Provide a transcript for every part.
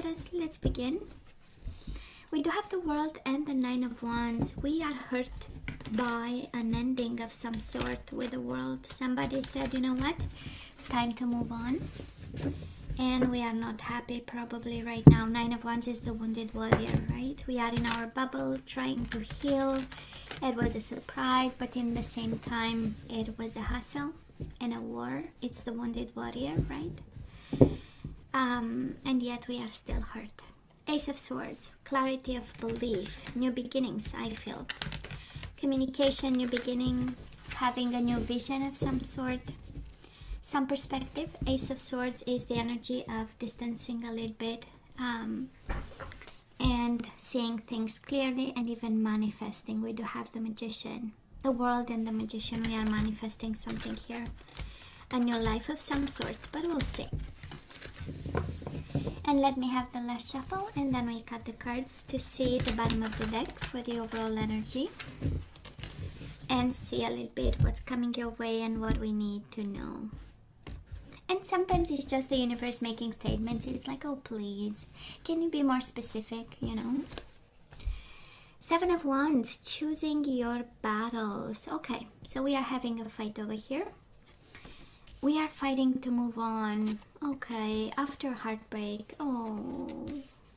Taurus, let's begin. We do have the World and the Nine of Wands. We are hurt by an ending of some sort with the World. Somebody said, you know what, time to move on. And we are not happy probably right now. Nine of Wands is the wounded warrior, right? We are in our bubble trying to heal. It was a surprise, but in the same time, it was a hustle and a war. It's the wounded warrior, right? And yet we are still hurt. Ace of Swords, clarity of belief, new beginnings, I feel. Communication, new beginning, having a new vision of some sort, some perspective. Ace of Swords is the energy of distancing a little bit and seeing things clearly and even manifesting. We do have the Magician, the World and the Magician. We are manifesting something here, a new life of some sort, but we'll see. And let me have the last shuffle, and then we cut the cards to see the bottom of the deck for the overall energy and see a little bit what's coming your way and what we need to know. And sometimes it's just the universe making statements. It's like, oh please, can you be more specific, you know? Seven of Wands, choosing your battles. Okay, so we are having a fight over here. We are fighting to move on. Okay, after heartbreak. Oh,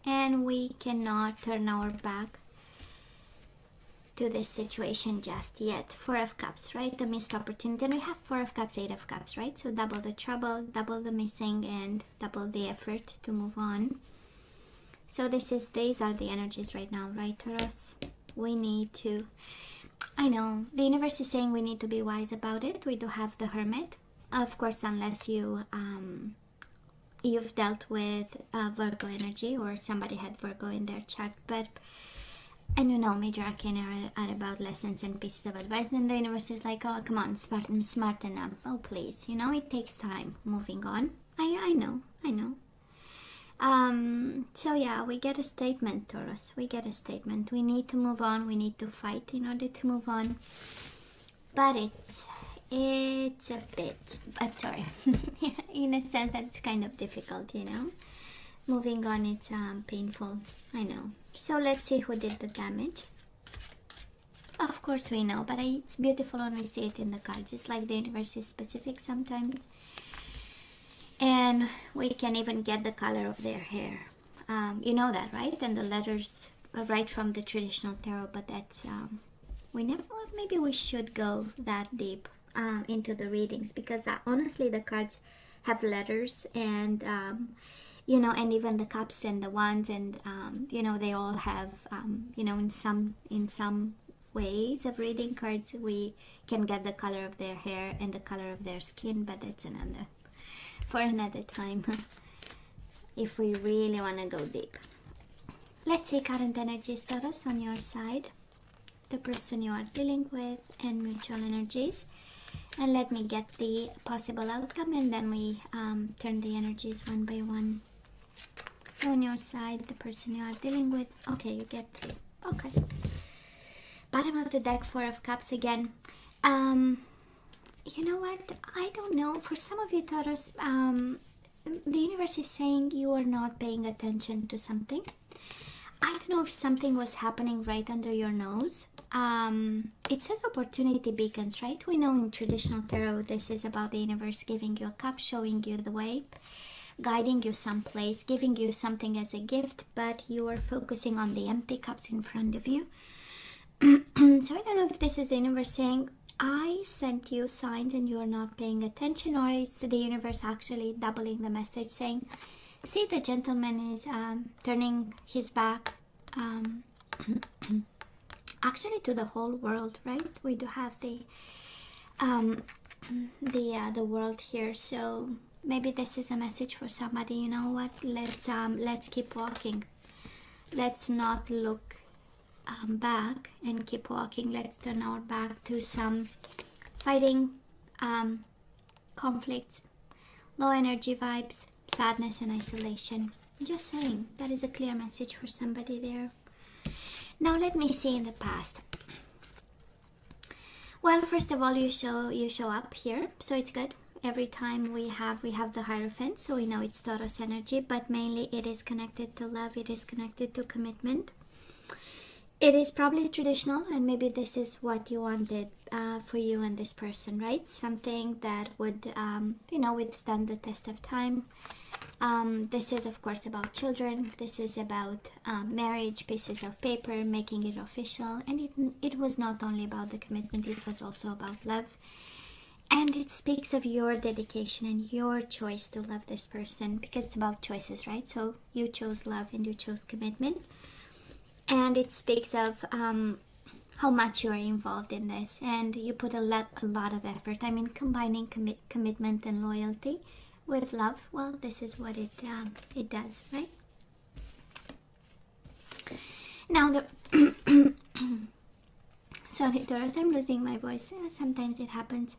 and we cannot turn our back to this situation just yet. Four of Cups, right? The missed opportunity. Then we have Four of Cups, Eight of Cups, right? So double the trouble, double the missing, and double the effort to move on. So these are the energies right now, right, Taurus? We need to, I know, the universe is saying we need to be wise about it. We do have the Hermit. Of course, unless you've dealt with Virgo energy or somebody had Virgo in their chart, but and you know, major arcana are about lessons and pieces of advice, and the universe is like, oh come on, smarten up, oh please, you know, it takes time moving on. I know. So yeah, we get a statement, Taurus. We get a statement. We need to move on. We need to fight in order to move on. But it's a bit, I'm sorry, in a sense that it's kind of difficult, you know. Moving on, it's painful, I know. So let's see who did the damage. Of course we know, but it's beautiful when we see it in the cards. It's like the universe is specific sometimes. And we can even get the color of their hair. You know that, right? And the letters are right from the traditional tarot, but that's, we never, well, maybe we should go that deep into the readings, because honestly the cards have letters and you know, and even the cups and the wands and you know, they all have you know, in some ways of reading cards we can get the color of their hair and the color of their skin, but that's for another time if we really want to go deep. Let's see current energies, Taurus, on your side, the person you are dealing with, and mutual energies. And let me get the possible outcome, and then we turn the energies one by one. So on your side, the person you are dealing with, okay, you get 3. Okay. Bottom of the deck, Four of Cups again. You know what? I don't know. For some of you, Taurus, the universe is saying you are not paying attention to something. I don't know if something was happening right under your nose. It says opportunity beacons, right? We know in traditional tarot this is about the universe giving you a cup, showing you the way, guiding you someplace, giving you something as a gift, but you are focusing on the empty cups in front of you. So I don't know if this is the universe saying I sent you signs and you are not paying attention, or it's the universe actually doubling the message saying, see, the gentleman is turning his back actually to the whole world, right? We do have the world here, so maybe this is a message for somebody. You know what, let's keep walking. Let's not look back and keep walking. Let's turn our back to some fighting, conflicts, low energy vibes, sadness and isolation. Just saying, that is a clear message for somebody there. Now let me see in the past. Well, first of all, you show up here, so it's good. every time we have the Hierophant, so we know it's Taurus energy, but mainly it is connected to love, it is connected to commitment. It is probably traditional, and maybe this is what you wanted for you and this person, right? Something that would, withstand the test of time. This is, of course, about children. This is about marriage, pieces of paper, making it official. And it was not only about the commitment, it was also about love. And it speaks of your dedication and your choice to love this person, because it's about choices, right? So you chose love and you chose commitment. And it speaks of how much you are involved in this, and you put a lot of effort. I mean, combining commitment and loyalty with love, well, this is what it does, right? Now the sorry, Taurus, I'm losing my voice. Sometimes it happens.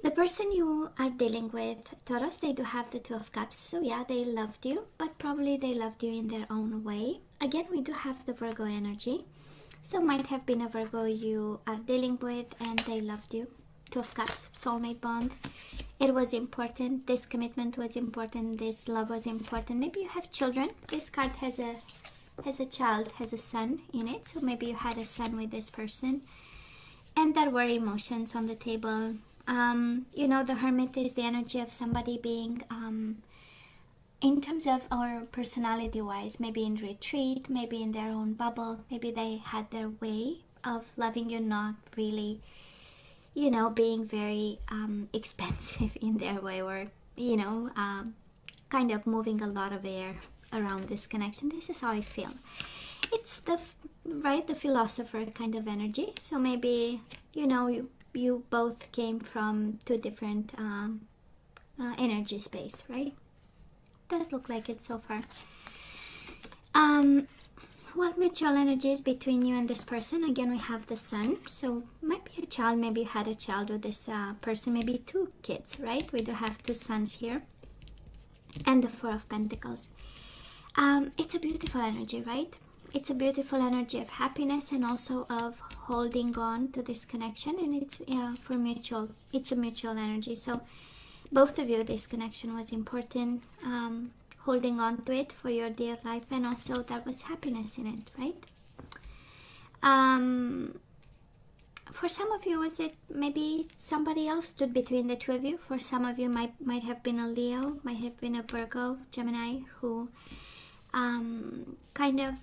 The person you are dealing with, Taurus, they do have the Two of Cups. So yeah, they loved you, but probably they loved you in their own way. Again, we do have the Virgo energy. So might have been a Virgo you are dealing with and they loved you. Two of Cups, soulmate bond. It was important. This commitment was important. This love was important. Maybe you have children. This card has a child, has a son in it. So maybe you had a son with this person. And there were emotions on the table. The Hermit is the energy of somebody being, in terms of our personality wise, maybe in retreat, maybe in their own bubble, maybe they had their way of loving you, not really, being very expensive in their way, or, kind of moving a lot of air around this connection. This is how I feel. It's the philosopher kind of energy. So maybe, you both came from two different energy space, right? Does look like it so far. What mutual energies between you and this person? Again, we have the Sun. So might be a child. Maybe you had a child with this person. Maybe two kids, right? We do have two suns here. And the Four of Pentacles. It's a beautiful energy, right? It's a beautiful energy of happiness and also of holding on to this connection. And it's it's a mutual energy. So both of you, this connection was important. Holding on to it for your dear life, and also there was happiness in it, right? For some of you, was it maybe somebody else stood between the two of you? For some of you, might have been a Leo, might have been a Virgo, Gemini, who kind of,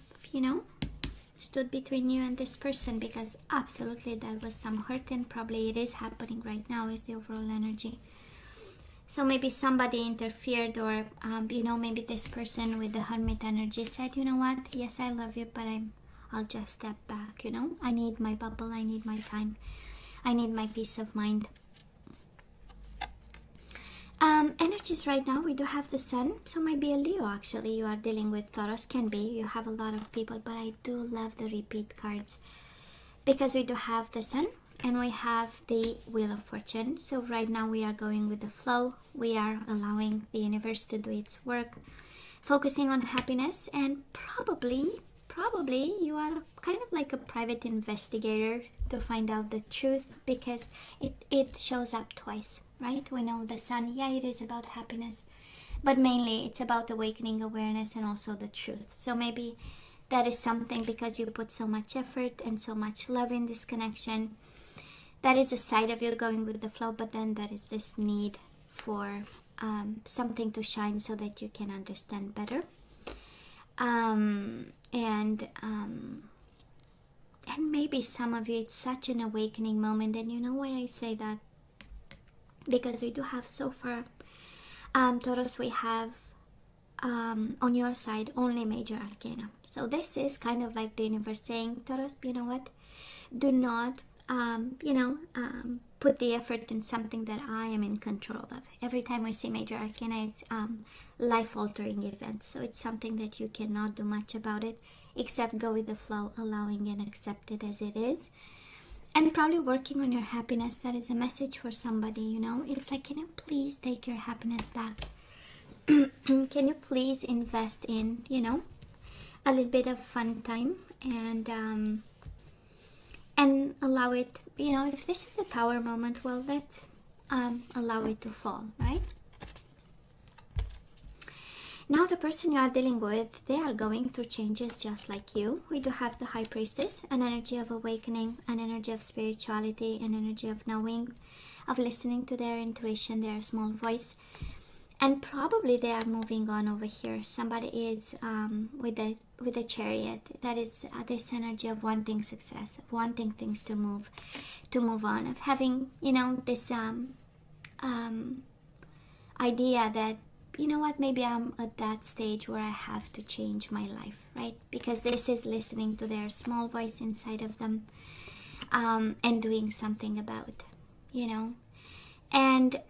stood between you and this person, because absolutely there was some hurt, and probably it is happening right now, is the overall energy. So maybe somebody interfered, or, maybe this person with the Hermit energy said, you know what, yes, I love you, but I'll just step back, I need my bubble, I need my time, I need my peace of mind. Energies right now, we do have the Sun, so maybe a Leo actually you are dealing with. Taurus can be, you have a lot of people, but I do love the repeat cards, because we do have the Sun, and we have the Wheel of Fortune. So right now we are going with the flow. We are allowing the universe to do its work, focusing on happiness, and probably you are kind of like a private investigator to find out the truth, because it shows up twice, right? We know the Sun, yeah, it is about happiness, but mainly it's about awakening awareness and also the truth. So maybe that is something, because you put so much effort and so much love in this connection. That is a side of you going with the flow, but then there is this need for something to shine so that you can understand better. And maybe some of you, it's such an awakening moment. And you know why I say that? Because we do have so far, Taurus, we have on your side only major arcana. So this is kind of like the universe saying, Taurus, you know what? Do not put the effort in something that I am in control of. Every time we see major arcana, it's life-altering events. So it's something that you cannot do much about it, except go with the flow, allowing and accept it as it is. And probably working on your happiness. That is a message for somebody, It's like, can you please take your happiness back? Can you please invest in, a little bit of fun time, and allow it, if this is a Tower moment, well, allow it to fall, right? Now the person you are dealing with, they are going through changes just like you. We do have the High Priestess, an energy of awakening, an energy of spirituality, an energy of knowing, of listening to their intuition, their small voice. And probably they are moving on over here. Somebody is with a Chariot. That is this energy of wanting success, of wanting things to move on, of having, you know, this idea that, you know what, maybe I'm at that stage where I have to change my life, right? Because this is listening to their small voice inside of them, and doing something about, you know. And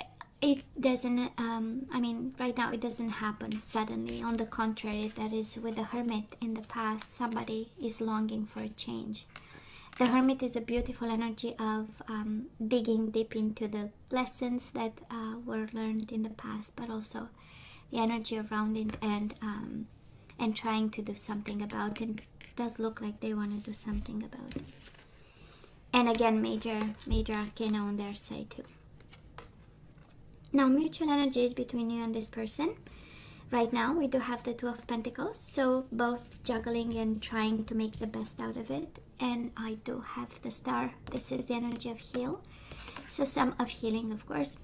it doesn't, I mean, right now it doesn't happen suddenly. On the contrary, that is with the Hermit in the past, somebody is longing for a change. The Hermit is a beautiful energy of digging deep into the lessons that were learned in the past, but also the energy around it, and trying to do something about it. It does look like they want to do something about it. And again, major arcana on their side too. Now, mutual energies between you and this person. Right now, we do have the Two of Pentacles, so both juggling and trying to make the best out of it. And I do have the Star. This is the energy of heal, so some of healing, of course,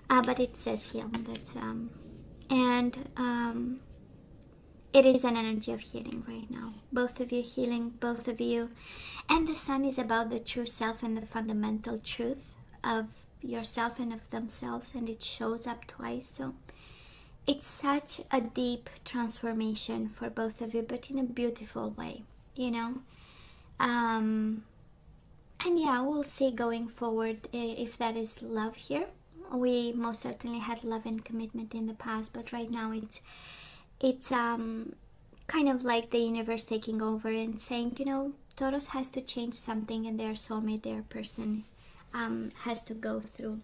but it says heal. That's it is an energy of healing right now. Both of you healing, both of you. And the Sun is about the true self and the fundamental truth of yourself and of themselves, and it shows up twice. So it's such a deep transformation for both of you, but in a beautiful way, you know. And yeah, we'll see going forward if that is love here. We most certainly had love and commitment in the past, but right now it's kind of like the universe taking over and saying, you know, Taurus has to change something, and their soulmate, their person, has to go through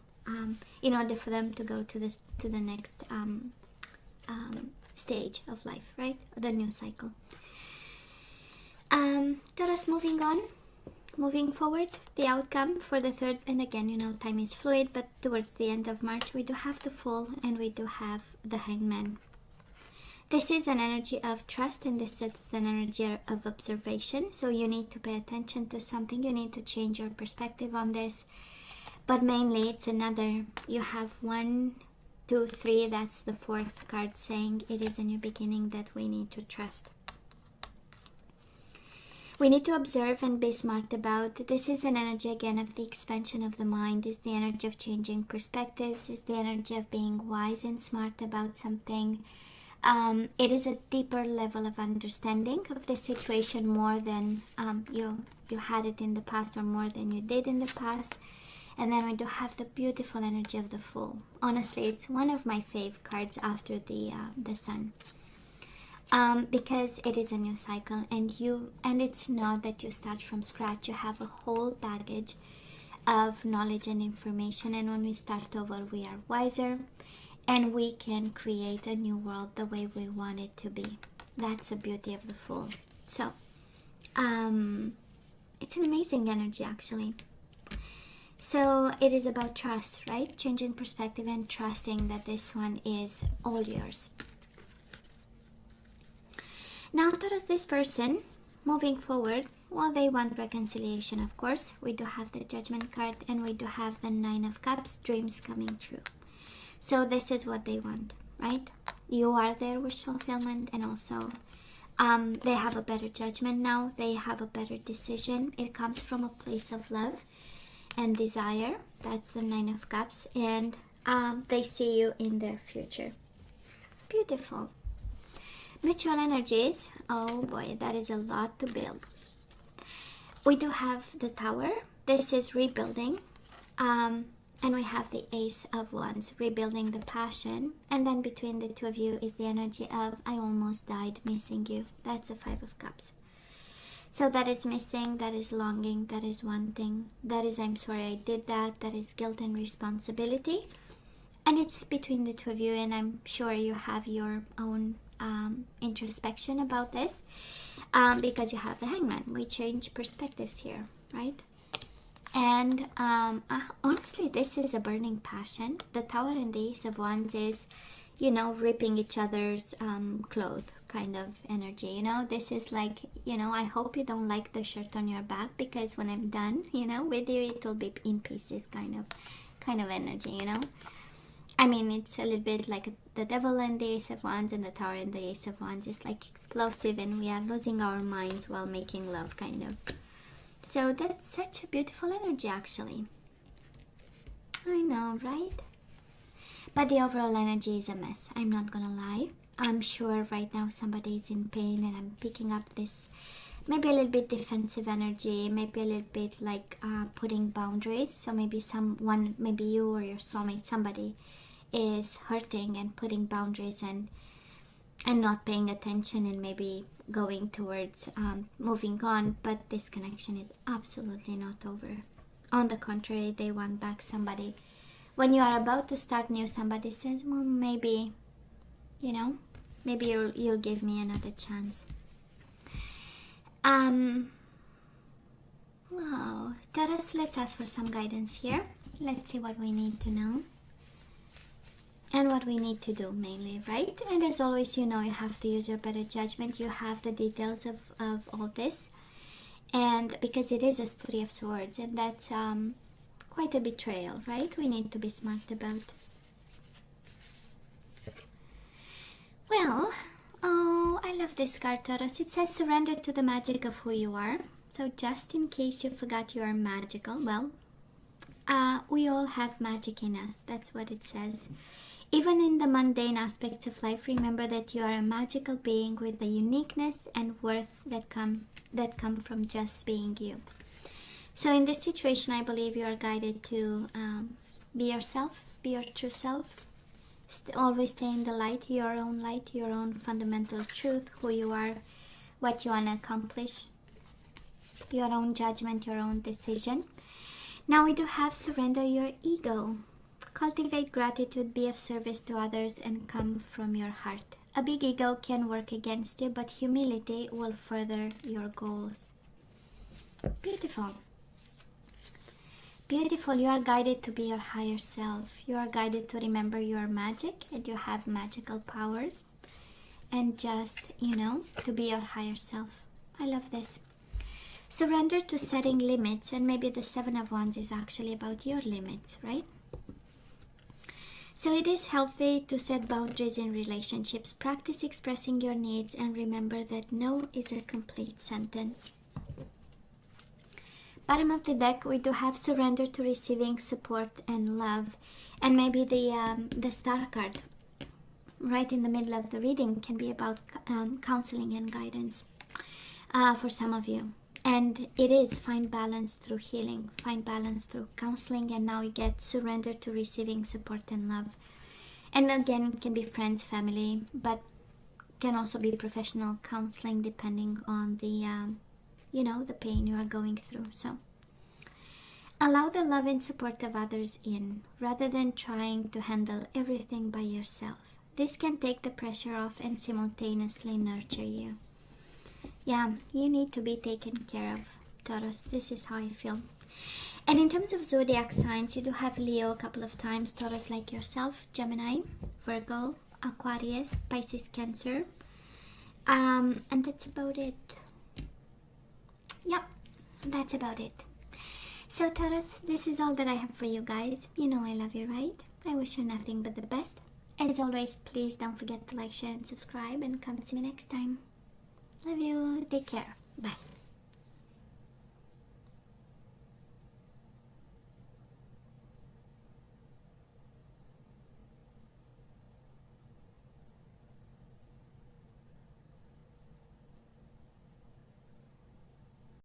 in order for them to go to the next stage of life, right? The new cycle. Taurus, moving forward, the outcome for the third, and again, you know, time is fluid, but towards the end of March, we do have the Fool and we do have the Hangman. This is an energy of trust, and this is an energy of observation. So you need to pay attention to something. You need to change your perspective on this. But mainly, it's another. You have 1, 2, 3. That's the fourth card saying it is a new beginning that we need to trust. We need to observe and be smart about. This is an energy again of the expansion of the mind. It's the energy of changing perspectives. It's the energy of being wise and smart about something. It is a deeper level of understanding of the situation, more than you had it in the past, or more than you did in the past. And then we do have the beautiful energy of the Fool. Honestly, it's one of my fave cards after the Sun, because it is a new cycle, and it's not that you start from scratch. You have a whole baggage of knowledge and information, and when we start over, we are wiser. And we can create a new world the way we want it to be. That's the beauty of the Fool. So, it's an amazing energy, actually. So, it is about trust, right? Changing perspective and trusting that this one is all yours. Now, towards this person, moving forward, well, they want reconciliation, of course. We do have the Judgment card, and we do have the Nine of Cups, dreams coming true. So this is what they want, right? You are their wish fulfillment, and also they have a better judgment now. They have a better decision. It comes from a place of love and desire. That's the Nine of Cups. And they see you in their future. Beautiful. Mutual energies. Oh boy, that is a lot to build. We do have the Tower. This is rebuilding. And we have the Ace of Wands, rebuilding the passion. And then between the two of you is the energy of, I almost died missing you. That's a Five of Cups. So that is missing, that is longing, that is wanting, that is, I'm sorry I did that, that is guilt and responsibility. And it's between the two of you, and I'm sure you have your own introspection about this, because you have the Hangman. We change perspectives here, right? And honestly, this is a burning passion. The Tower and the Ace of Wands is, you know, ripping each other's clothes kind of energy. You know, this is like, you know, I hope you don't like the shirt on your back, because when I'm done, you know, with you, it will be in pieces kind of energy, you know. I mean, it's a little bit like the Devil and the Ace of Wands, and the Tower and the Ace of Wands is like explosive, and we are losing our minds while making love kind of. So that's such a beautiful energy, actually. I know, right? But the overall energy is a mess. I'm not gonna lie. I'm sure right now somebody is in pain, and I'm picking up this maybe a little bit defensive energy, maybe a little bit like putting boundaries. So maybe someone, maybe you or your soulmate, somebody is hurting and putting boundaries and not paying attention, and maybe going towards moving on. But this connection is absolutely not over. On the contrary, they want back somebody. When you are about to start new, somebody says, well, maybe, you know, maybe you'll give me another chance. Wow, Taurus, let's ask for some guidance here. Let's see what we need to know and what we need to do mainly, right? And as always, you know, you have to use your better judgment. You have the details of all this, and because it is a Three of Swords, and that's quite a betrayal, right? We need to be smart about. Well, oh, I love this card, Taurus. It says surrender to the magic of who you are. So just in case you forgot you are magical, well, we all have magic in us. That's what it says. Even in the mundane aspects of life, remember that you are a magical being with a uniqueness and worth that come from just being you. So in this situation, I believe you are guided to be yourself, be your true self. Always stay in the light, your own fundamental truth, who you are, what you want to accomplish, your own judgment, your own decision. Now we do have surrender your ego. Cultivate gratitude, be of service to others, and come from your heart. A big ego can work against you, but humility will further your goals. Beautiful. Beautiful. You are guided to be your higher self. You are guided to remember your magic, and you have magical powers. And just, you know, to be your higher self. I love this. Surrender to setting limits, and maybe the Seven of Wands is actually about your limits, right? So it is healthy to set boundaries in relationships. Practice expressing your needs, and remember that no is a complete sentence. Bottom of the deck, we do have surrender to receiving support and love. And maybe the Star card right in the middle of the reading can be about counseling and guidance for some of you. And it is find balance through healing, find balance through counseling, and now you get surrender to receiving support and love. And again, it can be friends, family, but can also be professional counseling depending on the, the pain you are going through. So allow the love and support of others in, rather than trying to handle everything by yourself. This can take the pressure off and simultaneously nurture you. Yeah, you need to be taken care of, Taurus. This is how I feel. And in terms of zodiac signs, you do have Leo a couple of times, Taurus like yourself, Gemini, Virgo, Aquarius, Pisces, Cancer. And that's about it. Yep, that's about it. So Taurus, this is all that I have for you guys. You know I love you, right? I wish you nothing but the best. As always, please don't forget to like, share, and subscribe, and come see me next time. Love you. Take care. Bye.